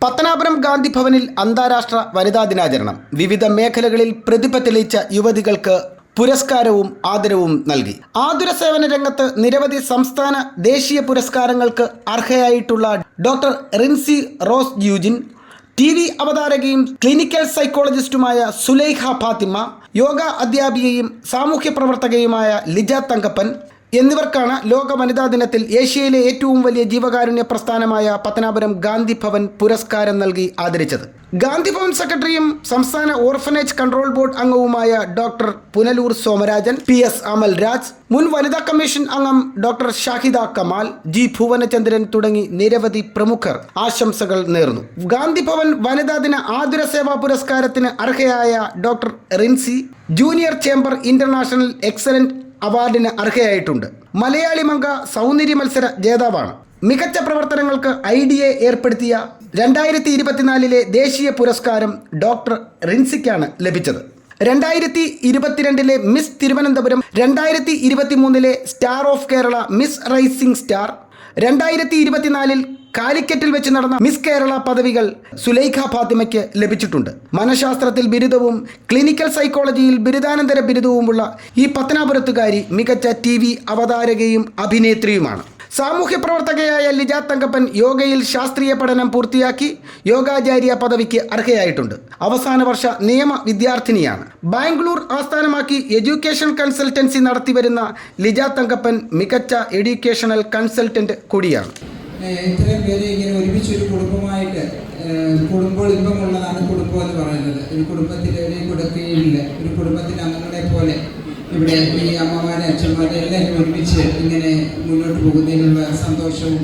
പത്തനാപുരം ഗാന്ധി ഭവനിൽ അന്താരാഷ്ട്ര വനിതാ ദിനാചരണം. വിവിധ മേഖലകളിൽ പ്രതിഭ തെളിയിച്ച യുവതികൾക്ക് പുരസ്കാരവും ആദരവും നൽകി. ആതുര സേവന രംഗത്ത് നിരവധി സംസ്ഥാന ദേശീയ പുരസ്കാരങ്ങൾക്ക് അർഹയായിട്ടുള്ള ഡോക്ടർ റിൻസി റോസ് യൂജിൻ, TV അവതാരകയും ക്ലിനിക്കൽ സൈക്കോളജിസ്റ്റുമായ സുലൈഖ ഫാത്തിമ, യോഗ അധ്യാപികയും സാമൂഹ്യ പ്രവർത്തകയുമായ ലിജ തങ്കപ്പൻ എന്നിവർക്കാണ് ലോക വനിതാ ദിനത്തിൽ ഏഷ്യയിലെ ഏറ്റവും വലിയ ജീവകാരുണ്യ പ്രസ്ഥാനമായ പത്തനാപുരം ഗാന്ധി ഭവൻ പുരസ്കാരം നൽകി ആദരിച്ചത്. ഗാന്ധി ഭവൻ സെക്രട്ടറിയും സംസ്ഥാന ഓർഫനേജ് കൺട്രോൾ ബോർഡ് അംഗവുമായ ഡോക്ടർ പുനലൂർ സോമരാജൻ, PS അമൽരാജ്, മുൻ വനിതാ കമ്മീഷൻ അംഗം ഡോക്ടർ ഷാഹിദ കമാൽ, G ഭുവനചന്ദ്രൻ തുടങ്ങി നിരവധി പ്രമുഖർ ആശംസകൾ നേർന്നു. ഗാന്ധി ഭവൻ വനിതാ ദിന ആതുര സേവാ പുരസ്കാരത്തിന് അർഹയായ doctor Rinsy junior chamber international excellent അവാർഡിന് അർഹയായിട്ടുണ്ട്. മലയാളി മംഗ സൗന്ദര്യ മത്സര ജേതാവാണ്. മികച്ച പ്രവർത്തനങ്ങൾക്ക് IDA ഏർപ്പെടുത്തിയ 2024 ദേശീയ പുരസ്കാരം ഡോക്ടർ റിൻസിക്കാണ് ലഭിച്ചത്. 2022 miss Thiruvananthapuram, 2023 star of Kerala miss rising star, 2024 കാലിക്കറ്റിൽ വെച്ച് നടന്ന മിസ് കേരള പദവികൾ സുലൈഖ ഫാത്തിമയ്ക്ക് ലഭിച്ചിട്ടുണ്ട്. മനഃശാസ്ത്രത്തിൽ ബിരുദവും ക്ലിനിക്കൽ സൈക്കോളജിയിൽ ബിരുദാനന്തര ബിരുദവുമുള്ള ഈ പത്തനാപുരത്തുകാരി മികച്ച TV അവതാരകയും അഭിനേത്രിയുമാണ്. സാമൂഹ്യ പ്രവർത്തകയായ ലിജ തങ്കപ്പൻ യോഗയിൽ ശാസ്ത്രീയ പഠനം പൂർത്തിയാക്കി യോഗാചാര്യ പദവിക്ക് അർഹയായിട്ടുണ്ട്. അവസാന വർഷ നിയമ വിദ്യാർത്ഥിനിയാണ്. ബാംഗ്ലൂർ ആസ്ഥാനമാക്കി എഡ്യൂക്കേഷൻ കൺസൾട്ടൻസി നടത്തിവരുന്ന ലിജ തങ്കപ്പൻ മികച്ച എഡ്യൂക്കേഷണൽ കൺസൾട്ടന്റ് കൂടിയാണ്. ഇത്രയും പേര് ഇങ്ങനെ ഒരുമിച്ചൊരു കുടുംബമായിട്ട് കൂടുമ്പോൾ ഇമ്പമുള്ളതാണ് കുടുംബം എന്ന് പറയുന്നത്. ഒരു കുടുംബത്തിൽ ഒരു കൊടുക്കുകയില്ല. ഒരു കുടുംബത്തിൻ്റെ അംഗങ്ങളെ പോലെ ഇവിടെ ഈ അമ്മമാരെ അച്ഛന്മാരെ എല്ലാവരും ഒരുമിച്ച് ഇങ്ങനെ മുന്നോട്ട് പോകുന്നതിനുള്ള സന്തോഷവും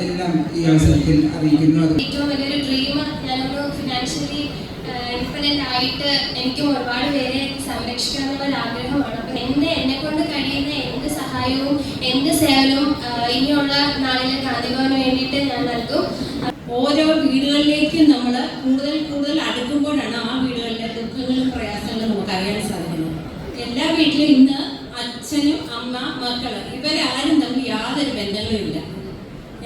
എല്ലാം ഈ അവസരത്തിൽ അറിയിക്കുന്നു. ഏറ്റവും വലിയൊരു ഡ്രീം ഞാനൊന്ന് ഫിനാൻഷ്യലി ഇൻഡിപെൻഡൻ്റ് ആയിട്ട് എനിക്കും ഒരുപാട് പേരെ സംരക്ഷിക്കണം എന്നുള്ള ആഗ്രഹമാണ്. അപ്പം എന്നെ കൊണ്ട് കഴിയുന്ന എന്ത് സഹായവും എന്ത് സേവനവും ഇനിയുള്ള നാളിലെ ഗാന്ധിഭവന് വേണ്ടിയിട്ട് ഞാൻ നൽകും. ഓരോ വീടുകളിലേക്കും നമ്മൾ കൂടുതൽ അടുക്കുമ്പോഴാണ് ആ വീടുകളിലെ ദുഃഖങ്ങളും പ്രയാസങ്ങളും നമുക്ക് അറിയാൻ സാധിക്കുന്നത്. എല്ലാ വീട്ടിലും ഇന്ന് അച്ഛനും അമ്മ മക്കള് ഇവരാരും തമ്മിൽ യാതൊരു ബന്ധങ്ങളും ഇല്ല.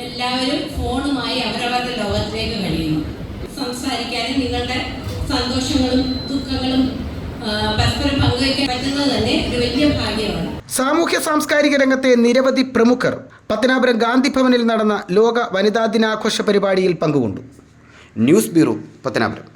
എല്ലാവരും ഫോണുമായി അവരവരുടെ ലോകത്തിലേക്ക് കഴിയുന്നു. സംസാരിക്കാനും നിങ്ങളുടെ സന്തോഷങ്ങളും ദുഃഖങ്ങളും പരസ്പരം പങ്കുവയ്ക്കാൻ പറ്റുന്നത് തന്നെ ഒരു വലിയ ഭാഗ്യമാണ്. സാമൂഹ്യ സാംസ്കാരിക രംഗത്തെ നിരവധി പ്രമുഖർ പത്തനാപുരം ഗാന്ധി ഭവനിൽ നടന്ന ലോക വനിതാ ദിനാഘോഷ പരിപാടിയിൽ പങ്കുകൊണ്ടു. News bureau, Pathanapuram.